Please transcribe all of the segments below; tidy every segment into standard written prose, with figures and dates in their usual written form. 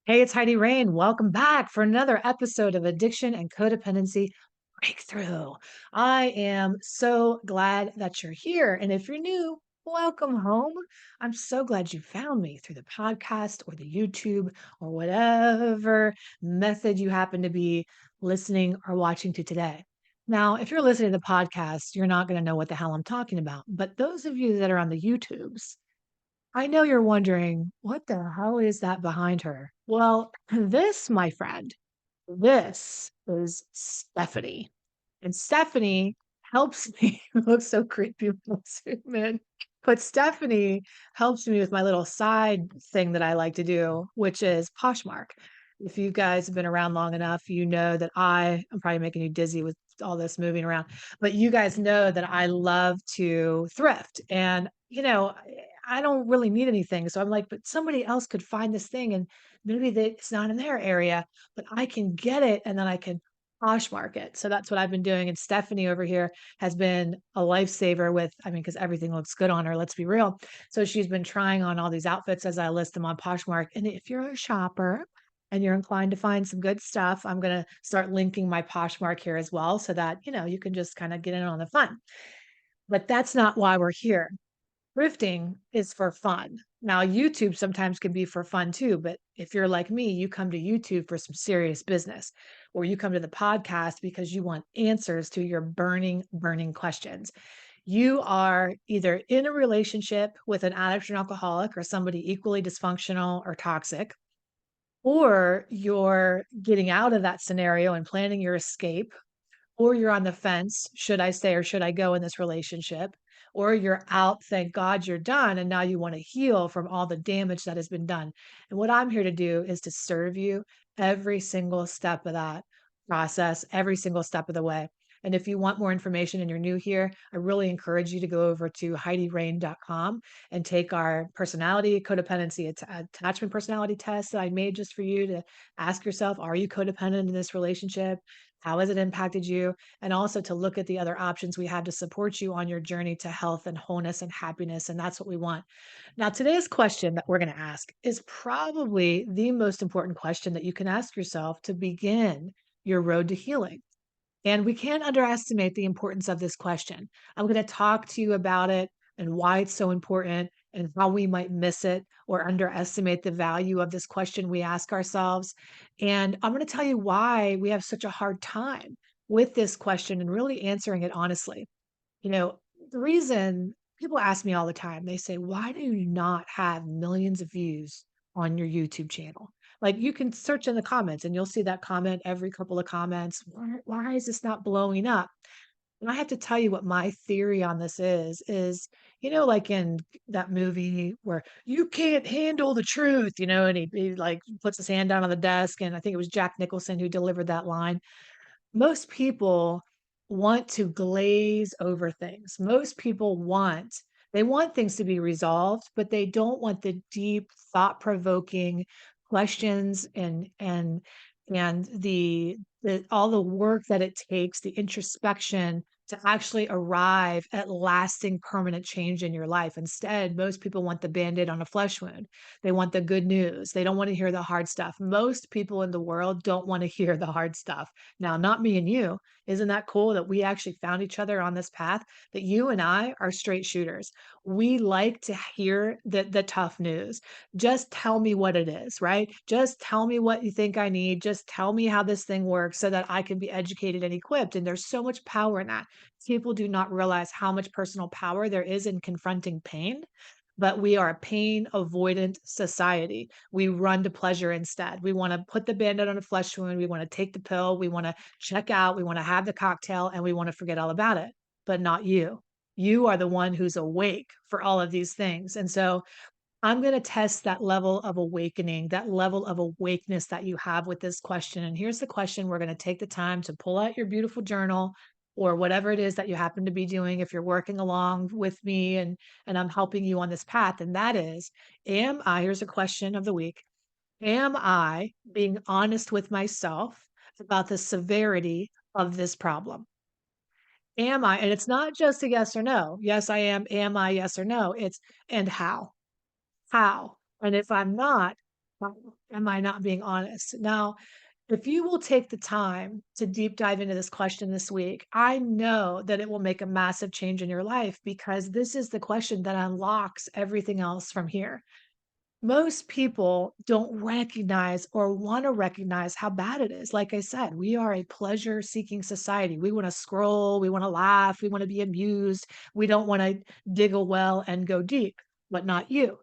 Hey, it's Heidi Rain. Welcome back for another episode of Addiction and Codependency Breakthrough. I am so glad that you're here. And if you're new, welcome home. I'm so glad you found me through the podcast or the YouTube or whatever method you happen to be listening or watching to today. Now, if you're listening to the podcast, you're not going to know what the hell I'm talking about. But those of you that are on the YouTubes, I know you're wondering, what the hell is that behind her? Well, this, my friend, this is Stephanie. And Stephanie helps me. It looks so creepy when I zoom in. But Stephanie helps me with my little side thing that I like to do, which is Poshmark. If you guys have been around long enough, you know that I'm probably making you dizzy with all this moving around, but you guys know that I love to thrift. And, I don't really need anything. So I'm like, but somebody else could find this thing and maybe it's not in their area, but I can get it and then I can Poshmark it. So that's what I've been doing. And Stephanie over here has been a lifesaver with, because everything looks good on her, let's be real. So she's been trying on all these outfits as I list them on Poshmark. And if you're a shopper and you're inclined to find some good stuff, I'm going to start linking my Poshmark here as well so that, you can just kind of get in on the fun. But that's not why we're here. Thrifting is for fun. Now, YouTube sometimes can be for fun too, but if you're like me, you come to YouTube for some serious business, or you come to the podcast because you want answers to your burning questions. You are either in a relationship with an addict or an alcoholic or somebody equally dysfunctional or toxic, or you're getting out of that scenario and planning your escape, or you're on the fence, should I stay or should I go in this relationship? Or you're out, thank God you're done, and now you want to heal from all the damage that has been done. And what I'm here to do is to serve you every single step of that process, every single step of the way. And if you want more information and you're new here, I really encourage you to go over to HeidiRain.com and take our personality codependency attachment personality test that I made just for you to ask yourself, are you codependent in this relationship? How has it impacted you? And also to look at the other options we have to support you on your journey to health and wholeness and happiness. And that's what we want. Now, today's question that we're going to ask is probably the most important question that you can ask yourself to begin your road to healing. And we can't underestimate the importance of this question. I'm going to talk to you about it and why it's so important and how we might miss it or underestimate the value of this question we ask ourselves. And I'm going to tell you why we have such a hard time with this question and really answering it honestly. You know, the reason people ask me all the time, they say, why do you not have millions of views on your YouTube channel? Like you can search in the comments and you'll see that comment every couple of comments. Why is this not blowing up? And I have to tell you what my theory on this is, like in that movie where you can't handle the truth, and he like puts his hand down on the desk. And I think it was Jack Nicholson who delivered that line. Most people want to glaze over things. Most people they want things to be resolved, but they don't want the deep, thought-provoking questions and the all the work that it takes, the introspection to actually arrive at lasting permanent change in your life. Instead, most people want the band-aid on a flesh wound. They want the good news. They don't want to hear the hard stuff. Most people in the world don't want to hear the hard stuff. Now, not me and you. Isn't that cool that we actually found each other on this path? That you and I are straight shooters. We like to hear the tough news. Just tell me what it is, right? Just tell me what you think I need. Just tell me how this thing works so that I can be educated and equipped. And there's so much power in that. People do not realize how much personal power there is in confronting pain, but we are a pain avoidant society. We run to pleasure instead. We want to put the bandit on a flesh wound. We want to take the pill. We want to check out. We want to have the cocktail and we want to forget all about it, but not you. You are the one who's awake for all of these things. And so I'm going to test that level of awakening, that level of awakeness that you have with this question. And here's the question. We're going to take the time to pull out your beautiful journal or whatever it is that you happen to be doing if you're working along with me and I'm helping you on this path. And that is, here's a question of the week. Am I being honest with myself about the severity of this problem? Am I? And it's not just a yes or no. Yes, I am I? Yes or no. It's and how? How? And if I'm not, Am I not being honest? Now, if you will take the time to deep dive into this question this week, I know that it will make a massive change in your life because this is the question that unlocks everything else from here. Most people don't recognize or want to recognize how bad it is. Like I said, we are a pleasure seeking society. We want to scroll, we want to laugh, we want to be amused. We don't want to dig a well and go deep, but not you.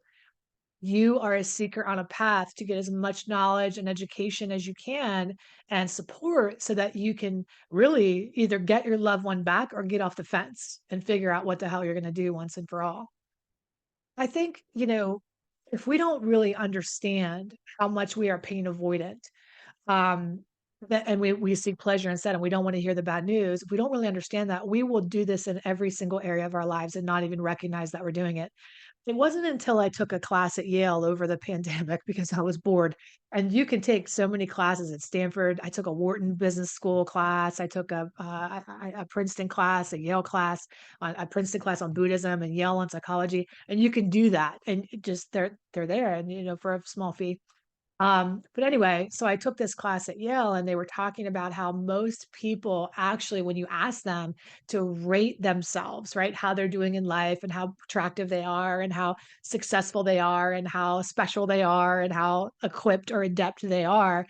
You are a seeker on a path to get as much knowledge and education as you can and support so that you can really either get your loved one back or get off the fence and figure out what the hell you're going to do once and for all. I think, if we don't really understand how much we are pain avoidant, um, and we seek pleasure instead, and we don't want to hear the bad news. If we don't really understand that, we will do this in every single area of our lives and not even recognize that we're doing it. It wasn't until I took a class at Yale over the pandemic because I was bored, and you can take so many classes at Stanford. I took a Wharton Business School class. I took a Princeton class, a Yale class, a Princeton class on Buddhism, and Yale on psychology. And you can do that, and it just they're there, and for a small fee. But anyway, so I took this class at Yale and they were talking about how most people actually, when you ask them to rate themselves, right, how they're doing in life and how attractive they are and how successful they are and how special they are and how equipped or adept they are,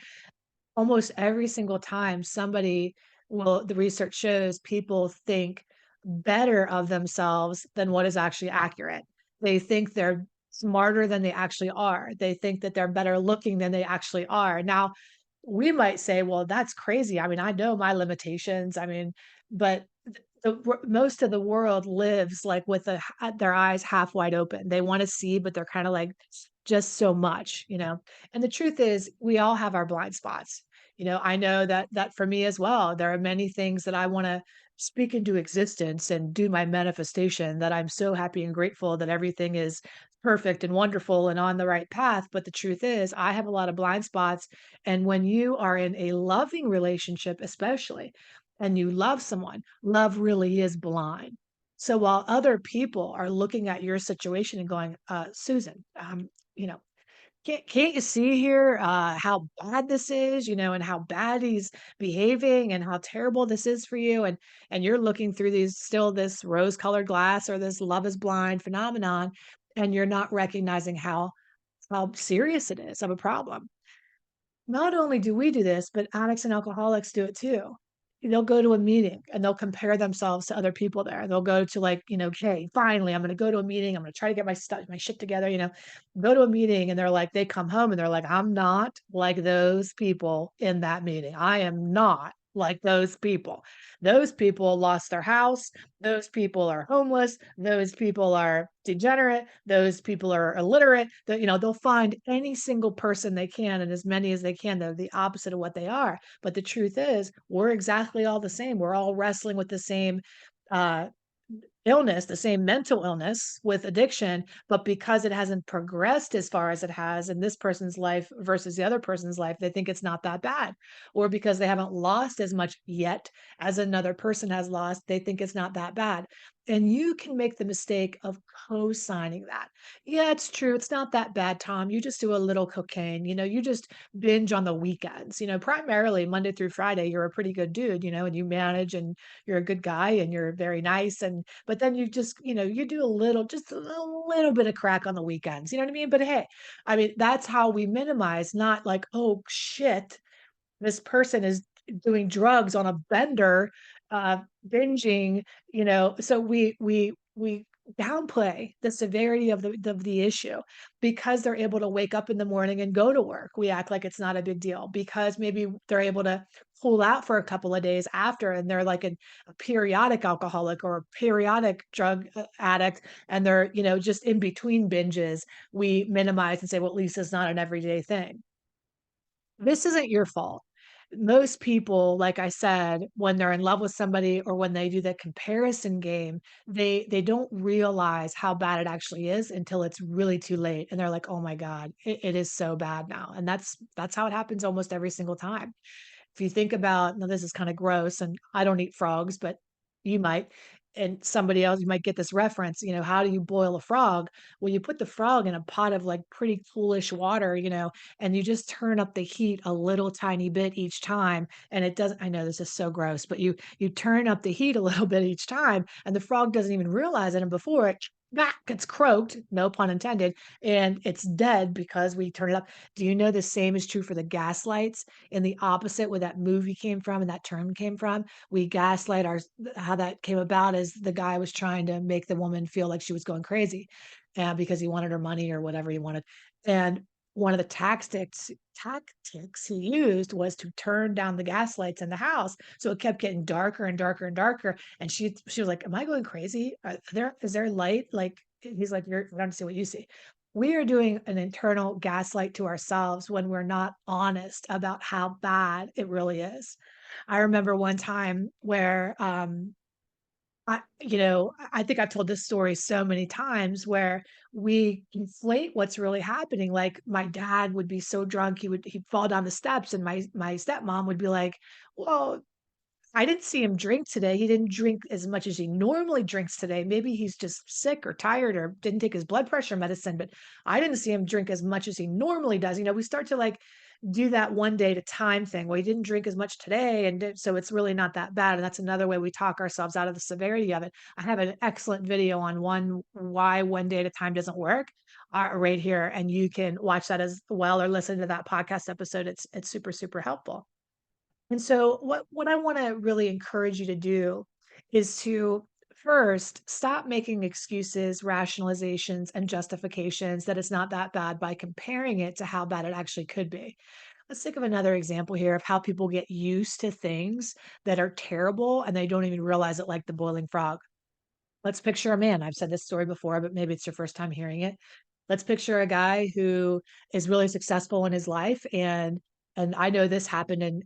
almost every single time somebody will the research shows people think better of themselves than what is actually accurate. They think they're smarter than they actually are. They think that they're better looking than they actually are. Now, we might say, "Well, that's crazy." I mean, I know my limitations. I mean, but most of the world lives like with their eyes half wide open. They want to see, but they're kind of like just so much. And the truth is, we all have our blind spots. I know that for me as well, there are many things that I want to speak into existence and do my manifestation that I'm so happy and grateful that everything is perfect and wonderful and on the right path. But the truth is, I have a lot of blind spots. And when you are in a loving relationship, especially, and you love someone, love really is blind. So while other people are looking at your situation and going, Susan, you know, can't you see here how bad this is, and how bad he's behaving and how terrible this is for you? And you're looking through this rose-colored glass or this love is blind phenomenon, and you're not recognizing how serious it is of a problem. Not only do we do this, but addicts and alcoholics do it too. They'll go to a meeting and they'll compare themselves to other people there. They'll go to like, "Okay, finally, I'm gonna go to a meeting. I'm gonna try to get my shit together." Go to a meeting and they come home and they're like, "I'm not like those people in that meeting. I am not like those people. Those people lost their house. Those people are homeless. Those people are degenerate. Those people are illiterate." They'll find any single person they can and as many as they can. They're the opposite of what they are. But the truth is, we're exactly all the same. We're all wrestling with the same uh, illness, the same mental illness with addiction, but because it hasn't progressed as far as it has in this person's life versus the other person's life, they think it's not that bad. Or because they haven't lost as much yet as another person has lost, they think it's not that bad. And you can make the mistake of co-signing that. Yeah, it's true. It's not that bad, Tom. You just do a little cocaine. You just binge on the weekends. Primarily Monday through Friday, you're a pretty good dude, and you manage and you're a good guy and you're very nice. But then you just, you do just a little bit of crack on the weekends. You know what I mean? But hey, I mean, that's how we minimize, not like, oh shit, this person is doing drugs on a bender, binging, so we downplay the severity of the issue because they're able to wake up in the morning and go to work. We act like it's not a big deal because maybe they're able to pull out for a couple of days after and they're like a periodic alcoholic or a periodic drug addict and they're, just in between binges. We minimize and say, well, at least it's not an everyday thing. This isn't your fault. Most people, like I said, when they're in love with somebody or when they do that comparison game, they don't realize how bad it actually is until it's really too late. And they're like, oh my God, it is so bad now. And that's how it happens almost every single time. If you think about, now this is kind of gross, and I don't eat frogs, but you might. and somebody else, you might get this reference, how do you boil a frog? Well, you put the frog in a pot of like pretty coolish water, and you just turn up the heat a little tiny bit each time. And it doesn't, I know this is so gross, but you turn up the heat a little bit each time, and the frog doesn't even realize it. And before it gets croaked, no pun intended, and it's dead because we turn it up. Do you know the same is true for the gaslights? And the opposite, where that movie came from and that term came from? We gaslight our how that came about is the guy was trying to make the woman feel like she was going crazy, because he wanted her money or whatever he wanted. And one of the tactics he used was to turn down the gas lights in the house, so it kept getting darker and darker and darker. And she was like, "Am I going crazy? Is there light?" Like he's like, "You're I don't see what you see." We are doing an internal gaslight to ourselves when we're not honest about how bad it really is. I remember one time where, I think I've told this story so many times where we conflate what's really happening. Like my dad would be so drunk, he'd fall down the steps, and my stepmom would be like, "Well, I didn't see him drink today. He didn't drink as much as he normally drinks today. Maybe he's just sick or tired or didn't take his blood pressure medicine, but I didn't see him drink as much as he normally does." We start to like do that one day at a time thing. Well, he didn't drink as much today, and so it's really not that bad. And that's another way we talk ourselves out of the severity of it. I have an excellent video on why one day at a time doesn't work, right here, and you can watch that as well or listen to that podcast episode. It's super super helpful. And so what I wanna really encourage you to do is to first stop making excuses, rationalizations, and justifications that it's not that bad by comparing it to how bad it actually could be. Let's think of another example here of how people get used to things that are terrible and they don't even realize it, like the boiling frog. Let's picture a man. I've said this story before, but maybe it's your first time hearing it. Let's picture a guy who is really successful in his life, and I know this happened in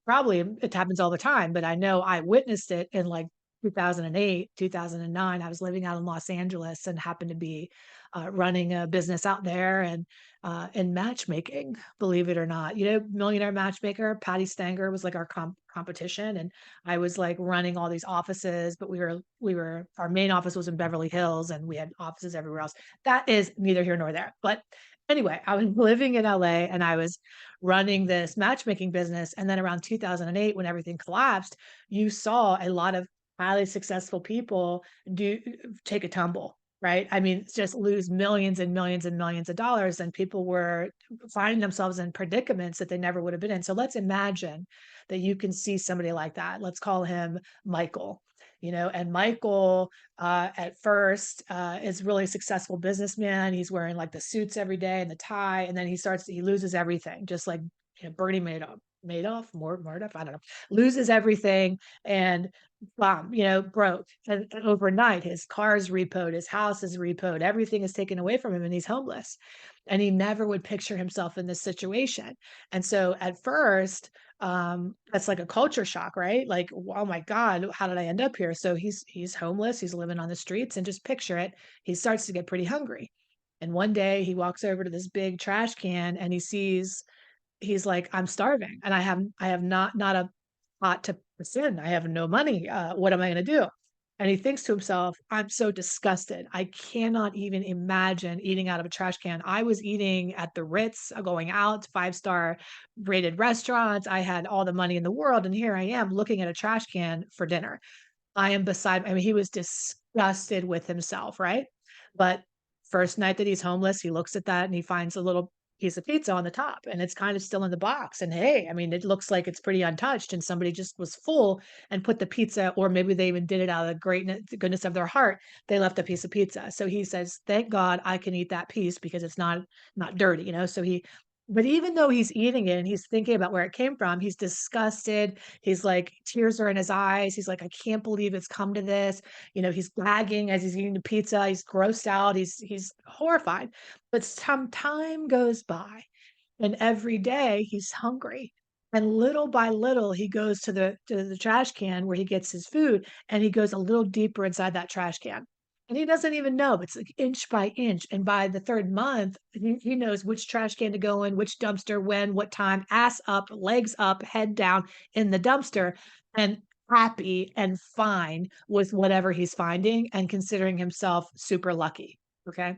probably it happens all the time, but I know I witnessed it in like 2008, 2009. I was living out in Los Angeles and happened to be running a business out there and in matchmaking, believe it or not. Millionaire Matchmaker, Patty Stanger was like our competition. And I was like running all these offices, but our main office was in Beverly Hills and we had offices everywhere else. That is neither here nor there. But anyway, I was living in LA and I was running this matchmaking business. And then around 2008, when everything collapsed, you saw a lot of highly successful people do take a tumble, right? I mean, just lose millions and millions and millions of dollars, and people were finding themselves in predicaments that they never would have been in. So let's imagine that you can see somebody like that. Let's call him Michael. And Michael at first is really successful businessman. He's wearing like the suits every day and the tie, and then he loses everything, just like Bernie Madoff, I don't know, loses everything and broke. And overnight, his car's repoed, his house is repoed, everything is taken away from him, and he's homeless. And he never would picture himself in this situation. And so at first, that's like a culture shock, right? Like, oh my God, how did I end up here? So he's homeless, he's living on the streets, and just picture it, he starts to get pretty hungry. And one day he walks over to this big trash can and he's like, "I'm starving and I have not a pot to piss in. I have no money. What am I gonna do?" And he thinks to himself, "I'm so disgusted. I cannot even imagine eating out of a trash can." I was eating at the Ritz, going out to five-star rated restaurants. I had all the money in the world, and here I am looking at a trash can for dinner. I mean, he was disgusted with himself, right? But first night that he's homeless, he looks at that and he finds a little piece of pizza on the top and it's kind of still in the box. And hey, I mean, it looks like it's pretty untouched and somebody just was full and put the pizza, or maybe they even did it out of the goodness of their heart. They left a piece of pizza. So he says, "Thank God I can eat that piece because it's not dirty." So but even though he's eating it and he's thinking about where it came from, he's disgusted. He's like, tears are in his eyes. He's like, "I can't believe it's come to this." He's gagging as he's eating the pizza. He's grossed out. He's horrified. But some time goes by, and every day he's hungry. And little by little, he goes to the trash can where he gets his food, and he goes a little deeper inside that trash can. And he doesn't even know, it's like inch by inch. And by the third month, he knows which trash can to go in, which dumpster, when, what time, ass up, legs up, head down in the dumpster. And happy and fine with whatever he's finding and considering himself super lucky. Okay.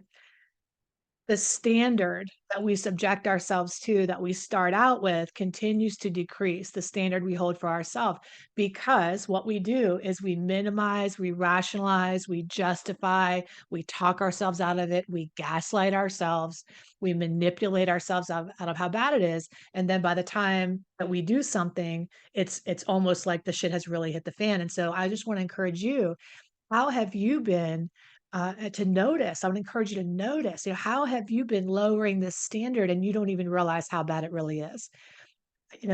The standard that we subject ourselves to, that we start out with, continues to decrease, the standard we hold for ourselves, because what we do is we minimize, we rationalize, we justify, we talk ourselves out of it, we gaslight ourselves, we manipulate ourselves out of how bad it is. And then by the time that we do something, it's almost like the shit has really hit the fan. And so I just want to encourage you, how have you been, to notice? I would encourage you to notice, how have you been lowering this standard and you don't even realize how bad it really is?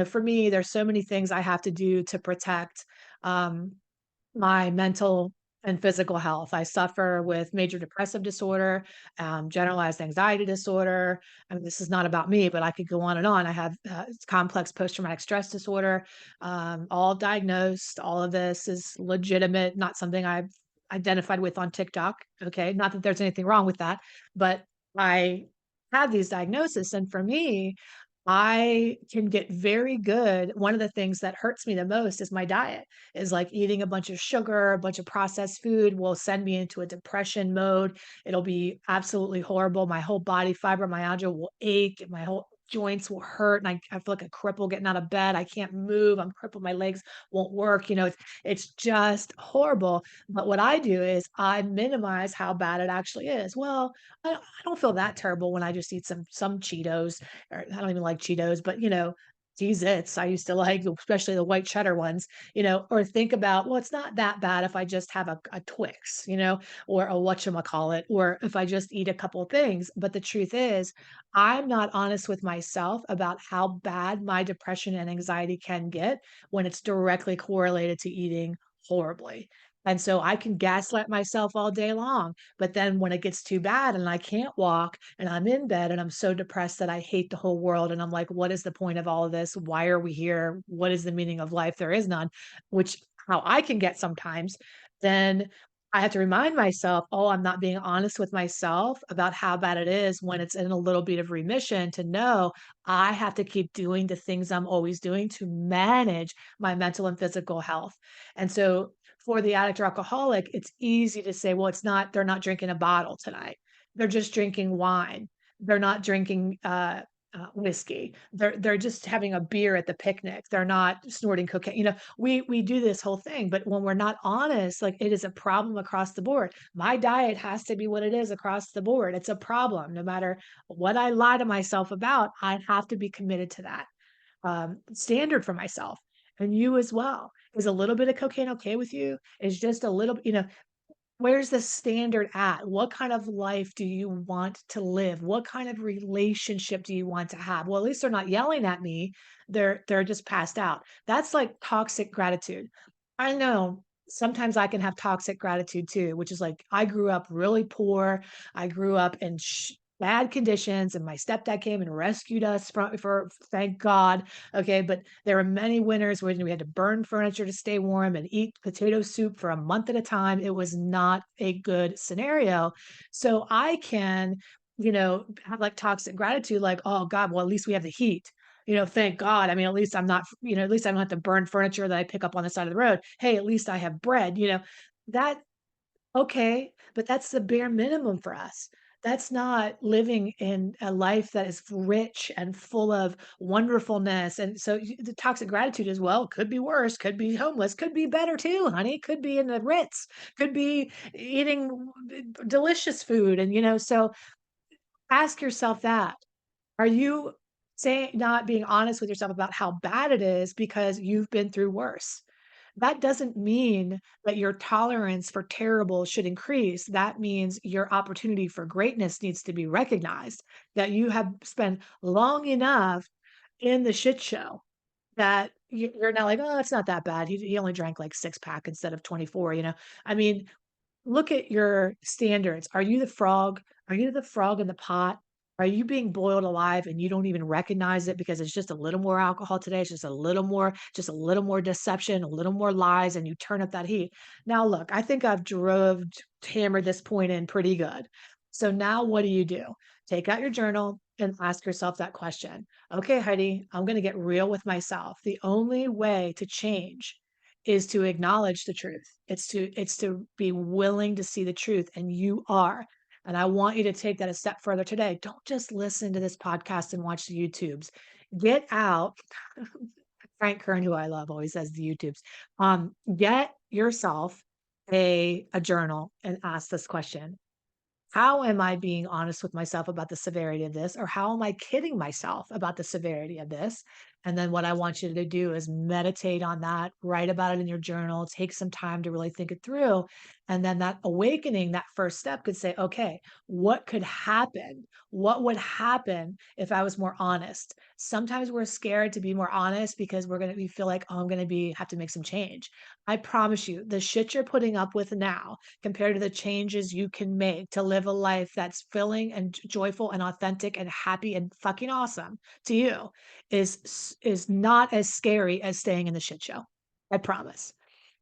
For me, there's so many things I have to do to protect, um, my mental and physical health. I suffer with major depressive disorder, generalized anxiety disorder. I mean, this is not about me, but I could go on and on. I have complex post traumatic stress disorder, all diagnosed. All of this is legitimate, not something I've identified with on TikTok. Okay. Not that there's anything wrong with that, but I have these diagnoses. And for me, I can get very good. One of the things that hurts me the most is my diet, is like eating a bunch of sugar, a bunch of processed food will send me into a depression mode. It'll be absolutely horrible. My whole body, fibromyalgia will ache, and my whole joints will hurt. And I feel like a cripple getting out of bed. I can't move. I'm crippled. My legs won't work. It's just horrible. But what I do is I minimize how bad it actually is. Well, I don't feel that terrible when I just eat some Cheetos, or I don't even like Cheetos, but Cheez-Its I used to like, especially the white cheddar ones, or think about, well, it's not that bad if I just have a Twix, or a whatchamacallit, or if I just eat a couple of things. But the truth is, I'm not honest with myself about how bad my depression and anxiety can get when it's directly correlated to eating horribly. And so I can gaslight myself all day long. But then when it gets too bad and I can't walk and I'm in bed and I'm so depressed that I hate the whole world and I'm like, what is the point of all of this? Why are we here? What is the meaning of life? There is none, which how I can get sometimes. Then I have to remind myself, oh, I'm not being honest with myself about how bad it is when it's in a little bit of remission, to know I have to keep doing the things I'm always doing to manage my mental and physical health. And so for the addict or alcoholic, it's easy to say, well, they're not drinking a bottle tonight. They're just drinking wine. They're not drinking whiskey. They're just having a beer at the picnic. They're not snorting cocaine. We do this whole thing, but when we're not honest, like, it is a problem across the board. My diet has to be what it is across the board. It's a problem. No matter what I lie to myself about, I have to be committed to that standard for myself, and you as well. Is a little bit of cocaine okay with you? Is just a little, where's the standard at? What kind of life do you want to live? What kind of relationship do you want to have? Well, at least they're not yelling at me. They're just passed out. That's like toxic gratitude. I know sometimes I can have toxic gratitude too, which is like, I grew up really poor. I grew up in bad conditions, and my stepdad came and rescued us for thank God. Okay, but there were many winters when we had to burn furniture to stay warm and eat potato soup for a month at a time. It was not a good scenario. So I can, have like toxic gratitude, like, oh God, well, at least we have the heat. Thank God. I mean, at least I'm not, at least I don't have to burn furniture that I pick up on the side of the road. Hey, at least I have bread, that okay, but that's the bare minimum for us. That's not living in a life that is rich and full of wonderfulness. And so the toxic gratitude as well could be worse, could be homeless, could be better too, honey, could be in the Ritz, could be eating delicious food. And, so ask yourself that. Are you saying, not being honest with yourself about how bad it is because you've been through worse? That doesn't mean that your tolerance for terrible should increase. That means your opportunity for greatness needs to be recognized, that you have spent long enough in the shit show that you're now like, oh, it's not that bad. He only drank like 6 pack instead of 24. I mean, look at your standards. Are you the frog? Are you the frog in the pot? Are you being boiled alive and you don't even recognize it because it's just a little more alcohol today? It's just a little more deception, a little more lies, and you turn up that heat. Now, look, I think I've hammered this point in pretty good. So now what do? Take out your journal and ask yourself that question. Okay, Heidi, I'm going to get real with myself. The only way to change is to acknowledge the truth. It's to be willing to see the truth, and you are. And I want you to take that a step further today. Don't just listen to this podcast and watch the YouTubes. Get out. Frank Kern, who I love, always says the YouTubes. Get yourself a journal and ask this question: how am I being honest with myself about the severity of this? Or how am I kidding myself about the severity of this? And then what I want you to do is meditate on that, write about it in your journal, take some time to really think it through. And then that awakening, that first step could say, okay, what could happen? What would happen if I was more honest? Sometimes we're scared to be more honest because we feel like, oh, I'm going to have to make some change. I promise you, the shit you're putting up with now compared to the changes you can make to live a life that's filling and joyful and authentic and happy and fucking awesome to you is not as scary as staying in the shit show. I promise.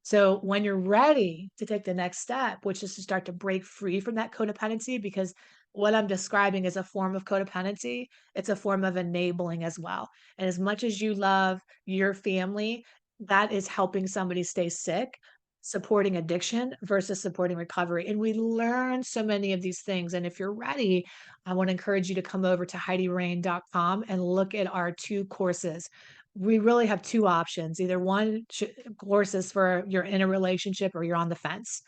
So when you're ready to take the next step, which is to start to break free from that codependency, because what I'm describing is a form of codependency, it's a form of enabling as well. And as much as you love your family, that is helping somebody stay sick, supporting addiction versus supporting recovery. And we learn so many of these things. And if you're ready, I want to encourage you to come over to HeidiRain.com and look at our 2 courses. We really have 2 options. Either one course is for you're in a relationship or you're on the fence.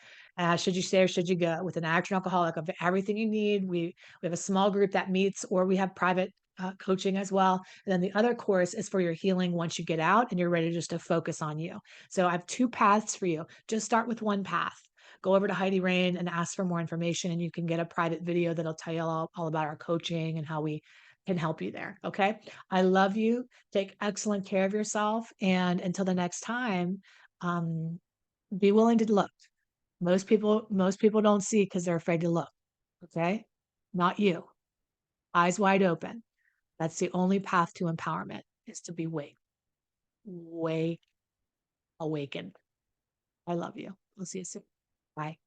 Should you stay or should you go? With an addict and alcoholic of everything you need. We have a small group that meets, or we have private coaching as well. And then the other course is for your healing once you get out and you're ready just to focus on you. So I have 2 paths for you. Just start with one path. Go over to Heidi Rain and ask for more information, and you can get a private video that'll tell you all about our coaching and how we can help you there. Okay. I love you. Take excellent care of yourself. And until the next time, um, be willing to look. Most people don't see because they're afraid to look. Okay. Not you. Eyes wide open. That's the only path to empowerment, is to be wake, awakened. I love you. We'll see you soon. Bye.